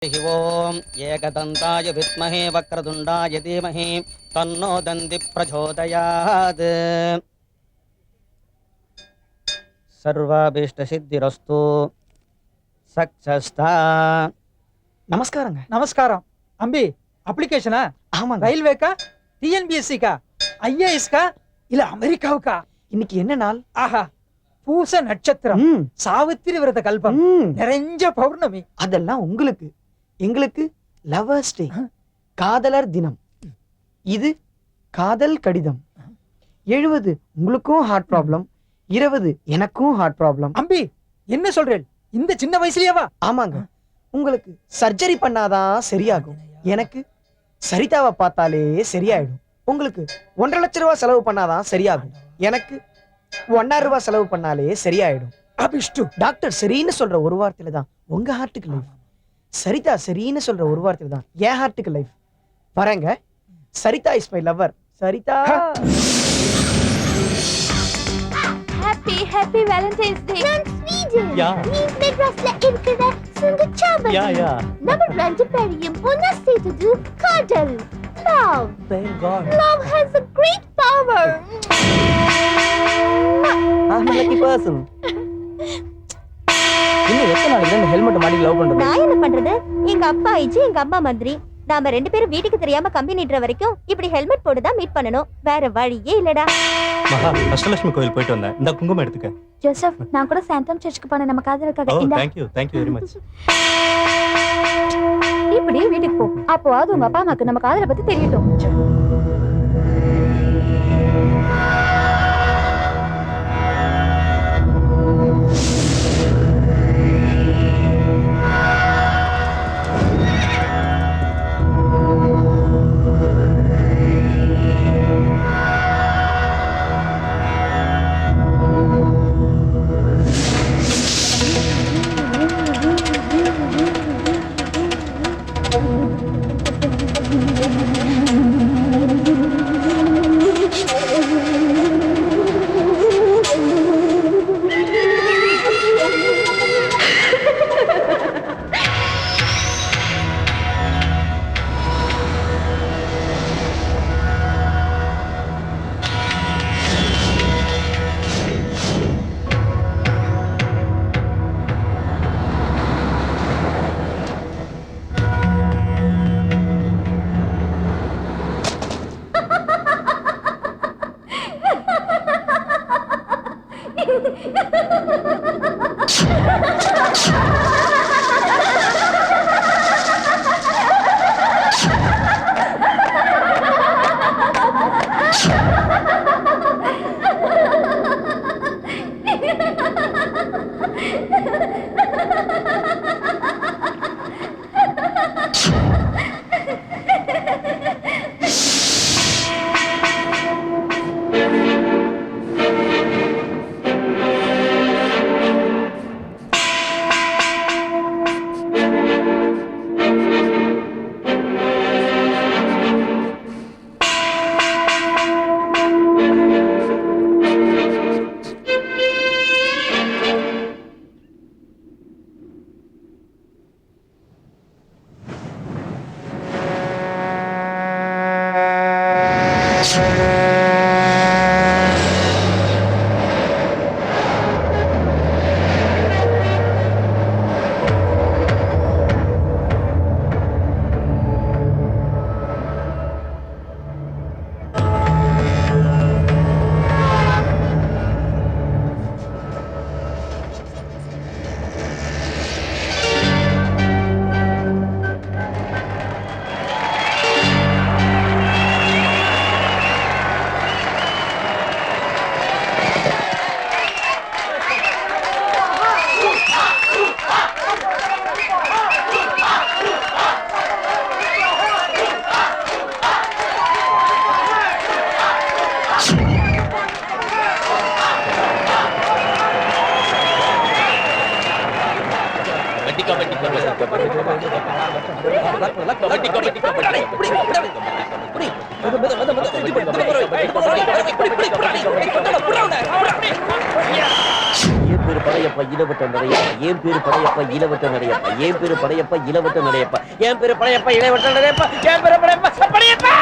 ओम एकदन्ताय विद्महे वक्रतुण्डाय धीमहि तन्नो दन्ति प्रचोदयात्। सर्वाभीष्टसिद्धिरस्तु सक्सेस्ता। நமஸ்காரங்க. நமஸ்காரம். அம்பி அப்ளிகேஷனா? ஆமாங்க. ரயில்வேக்கா, டிஎன்பிஎஸ்சிக்கா, ஐஏஎஸ்கா இல்ல அமெரிக்காவுக்கா? இன்னைக்கு என்ன நாள்? ஆஹா, பூச நட்சத்திரம், சாவித்திரி விரத கல்பம், நிறைஞ்ச பௌர்ணமி. அதெல்லாம் உங்களுக்கு, எங்களுக்கு லவர்ஸ் டே, காதலர் தினம். இது காதல் கடிதம். 70 உங்களுக்கும் ஹார்ட் ப்ராப்ளம், 20 எனக்கும் ஹார்ட் ப்ராப்ளம். அம்பி என்ன சொல்றேன், இந்த சின்ன வயசுலயேவா? ஆமாங்க. உங்களுக்கு சர்ஜரி பண்ணாதான் சரியாகும். எனக்கு சரிதாவை பார்த்தாலே சரியாயிடும். உங்களுக்கு 1.5 லட்சம் ரூபாய் செலவு பண்ணாதான் சரியாகும். எனக்கு 1,000 ரூபாய் செலவு பண்ணாலே சரியாயிடும். அபிஷ்டு டாக்டர் சரின்னு சொல்ற ஒரு வார்த்தையில தான் உங்க ஹார்ட்டுக்கு லைஃப். சரிதா சரின்னு சொல்ற ஒரு வார்த்தையில தான் என் ஹார்ட்டுக்கு லைஃப். வரேங்க. Saritha is my lover. Saritha. Happy Valentine's Day. நான் ஸ்வீடன். Yeah. நீ மெட்ராஸ்ல இருக்கிற சுங்கச்சாவடி. Yeah. நம்ம ரெண்டு பேரையும் ஒன்னா சேர்த்தது காதல். Love. Thank God. Love has a great power. I'm a lucky person. இன்னும் எத்தனை நாளைக்கு இந்த ஹெல்மெட் மாட்டி லவ் பண்றது? நான் என்ன பண்றது? எங்க அப்பா ஐஜி, எங்க அம்மா மந்திரி. நாம ரெண்டு பேரும் வீட்டுக்கு தெரியாம கம்பி நீட்டுற வரைக்கும் இப்படி ஹெல்மெட் போட்டு தான் மீட் பண்ணணும். வேற வழியே இல்லடா. மகா, அஷ்டலட்சுமி கோயில் போயிட்டு வந்தேன். இந்த குங்குமம் எடுத்துக்க. ஜோசப், நான் கூட சாந்தம் சர்ச்சுக்கு போன நம்ம காதலுக்காக. ஓ, இந்த thank you very much. இப்படியே வீட்டுக்கு போ. அப்போவாது உங்க அப்பா அம்மாக்கு நம்ம காதலை பத்தி தெரியட்டும். நடையப்பா இளவட்ட நடையப்பா என் பேரு படையப்பா இளவட்ட நடையப்பா என் பேரு படையப்பா இளவட்ட நடையப்பா என் பேரு படையப்பா இளவட்ட நடையப்பா என் பேரு படையப்பா படையப்பா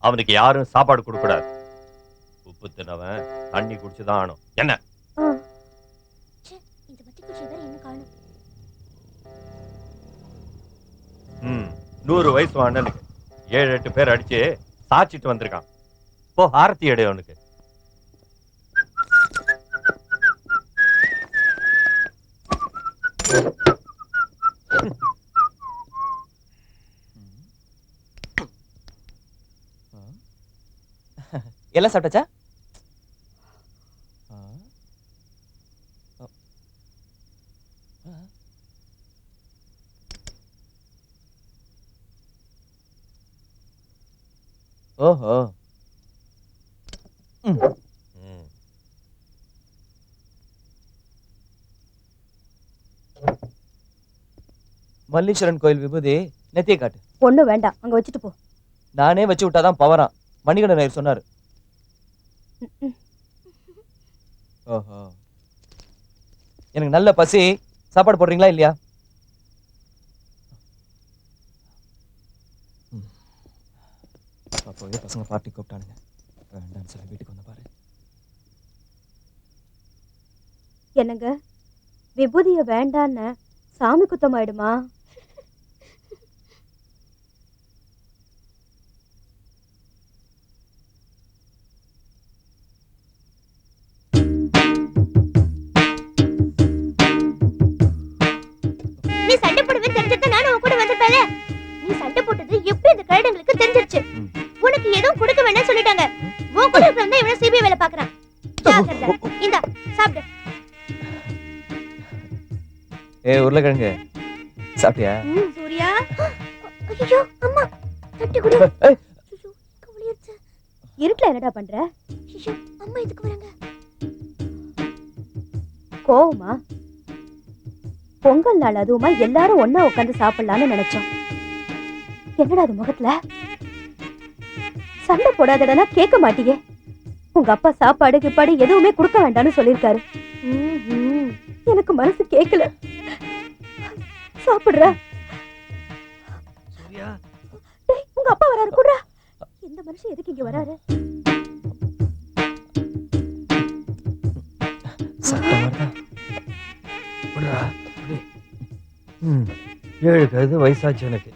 அவனுக்கு யாரும் சாப்பாடு கொடுக்க கூடாது. உப்பு தின்னவன் தண்ணி குடிச்சுதான் ஆனும். என்ன இந்த பத்தி குச்சி வேற என்ன காணோம். 100 வயசு அண்ணனுக்கு 7-8 பேர் அடிச்சு சாச்சிட்டு வந்திருக்கான். போ ஆரத்தி எடு அவனுக்கு. எல்லாம் சாப்பிட்டாச்சா? ஓஹோ. மல்லீஸ்வரன் கோயில் விபூதி நெத்தியை காட்டு. ஒண்ணும் வேண்டாம், அங்க வச்சுட்டு போ. நானே வச்சு விட்டாதான் பவரான். மணிகண்டன் நாயர் சொன்னாரு. ஓஹோ. எனக்கு நல்ல பசி. சாப்பாடு போடுறீங்களா இல்லையா? அப்போவே பசங்க பார்ட்டி கூப்பிட்டானுங்க. வேண்டான்னு சொல்லி வீட்டுக்கு வந்து பாரு. என்னங்க விபூதிய வேண்டான்னு சாமி குத்தமாயிடுமா? போயிட்டாங்க. உன் கூட இருக்கிறவன் தான் இவன சிபிஐ வேலை பாக்குறான். ஜாக்கிரதை. இந்தா சாப்பிடு. உருளைக்கிழங்கு சாப்பிட்டியா? சூர்யா. ஐயோ அம்மா தட்டி குடு. ஐயோ கவலையாச்சு. இருட்டுல என்னடா பண்ற? ஐயோ அம்மா இதுக்கு வராங்க. கோவமா? பொங்கல் நாள் அதுவுமா எல்லாரும் ஒண்ணா உட்காந்து சாப்பிடலாம்னு நினைச்சோம். என்னடா அது முகத்துல? சண்டை போடாதடனா கேட்க மாட்டியே. உங்க அப்பா சாப்பாடு கிப்பாடு எதுவுமே கொடுக்க வேண்டாம்னு சொல்லிருக்காரு. எனக்கு மனசு கேட்கல. சாப்பிடுற. டேய் உங்க அப்பா வராரு கூடா. இந்த மனுஷன் எதுக்கு இங்க வராரு? ஏழு கழுது வயசாச்சு எனக்கு.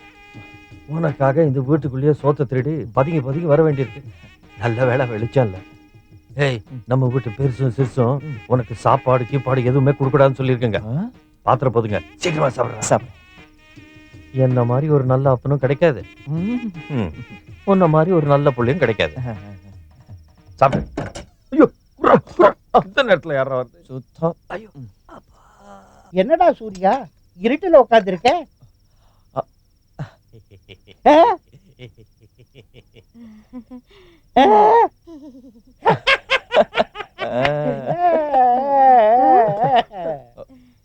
உனக்காக இந்த வீட்டுக்குள்ளேயே சோத்தை திருடி பதுங்கி பதுங்கி வர வேண்டியிருக்கு. நல்ல வேலை வெளிச்சம் இல்ல. ஏய், நம்ம வீட்டு பெருசும் சிறுசும் உனக்கு சாப்பாடு கீப்பாடு எதுவுமே கொடுக்கூடாதுன்னு சொல்லியிருக்கேங்க. பாத்திரம் போதுங்க, சீக்கிரமா சாப்பிடுறேன். என்ன மாதிரி ஒரு நல்ல அப்பனும் கிடைக்காது, உன்ன மாதிரி ஒரு நல்ல புள்ளையும் கிடைக்காது. சாப்பிடு. ஐயோ, அந்த நேரத்துல யாரா வருது? சுத்தம். ஐயோ, என்னடா சூர்யா இருட்டுல உட்கார்ந்து இருக்க?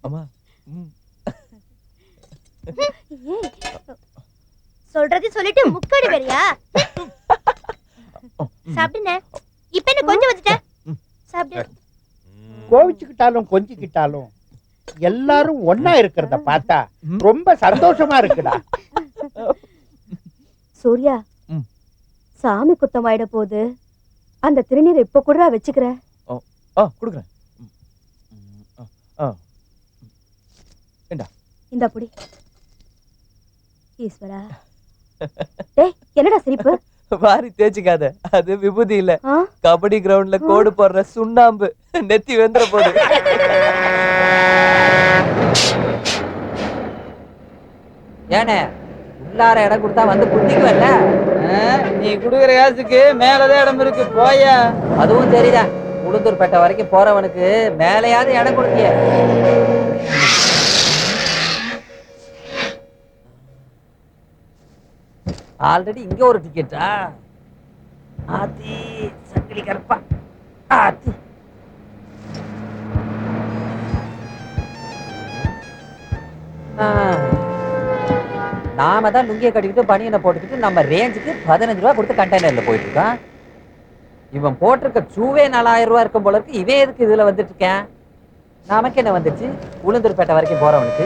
அம்மா சொல்றது சொல்லிட்டு முக்கடி வரியா? சாப்பிடுனே. இப்ப என்ன கொஞ்சம் வச்சுட்ட? சாப்பிடு. கோவிச்சுக்கிட்டாலும் கொஞ்சிக்கிட்டாலும் எல்லாரும் ஒன்னா இருக்கிறத பார்த்தா ரொம்ப சந்தோஷமா இருக்குடா. சூர்யா, சாமி குத்தம் ஆயிட போது அந்த திருநீரை இப்ப கூட வச்சுக்கிற. கொடுக்குறேன். இந்த புடி. ஈஸ்வரா. டேய் என்னடா சிரிப்பு? வாரி தேய்ச்சிக்காத, அது விபூதி இல்ல. ஆ? கபடி கிரவுண்ட்ல கோடு போடுற சுண்ணாம்பு. நெத்தி வெந்துற போது. ஏனே உள்ளார இடம் கொடுத்தா வந்து குத்திக்குவல்ல? நீ குடுக்குற காசுக்கு மேலதான் இடம் இருக்கு போயா. அதுவும் சரிதான். உளுந்தூர்பேட்டை வரைக்கும் போறவனுக்கு மேலையாவது இடம் கொடுத்திய. ஆல்ரெடி இங்க ஒரு டிக்கெட்டா? ஆத்தி சங்கிலி கருப்பா. ஆத்தி நாம தான் லுங்கிய கட்டிக்கிட்டு பனியனை போட்டுக்கிட்டு நம்ம ரேஞ்சுக்கு 15 ரூபா கொடுத்து கண்டெய்னர்ல போயிட்டு இருக்கான். இவன் போட்டிருக்க சூவே 4000 ரூபா இருக்கும் போல இருக்கு. இவன் எதுக்கு இதுல வந்துட்டு இருக்கேன்? நமக்கு என்ன வந்துச்சு? உளுந்தூர்பேட்டை வரைக்கும் போறவனுக்கு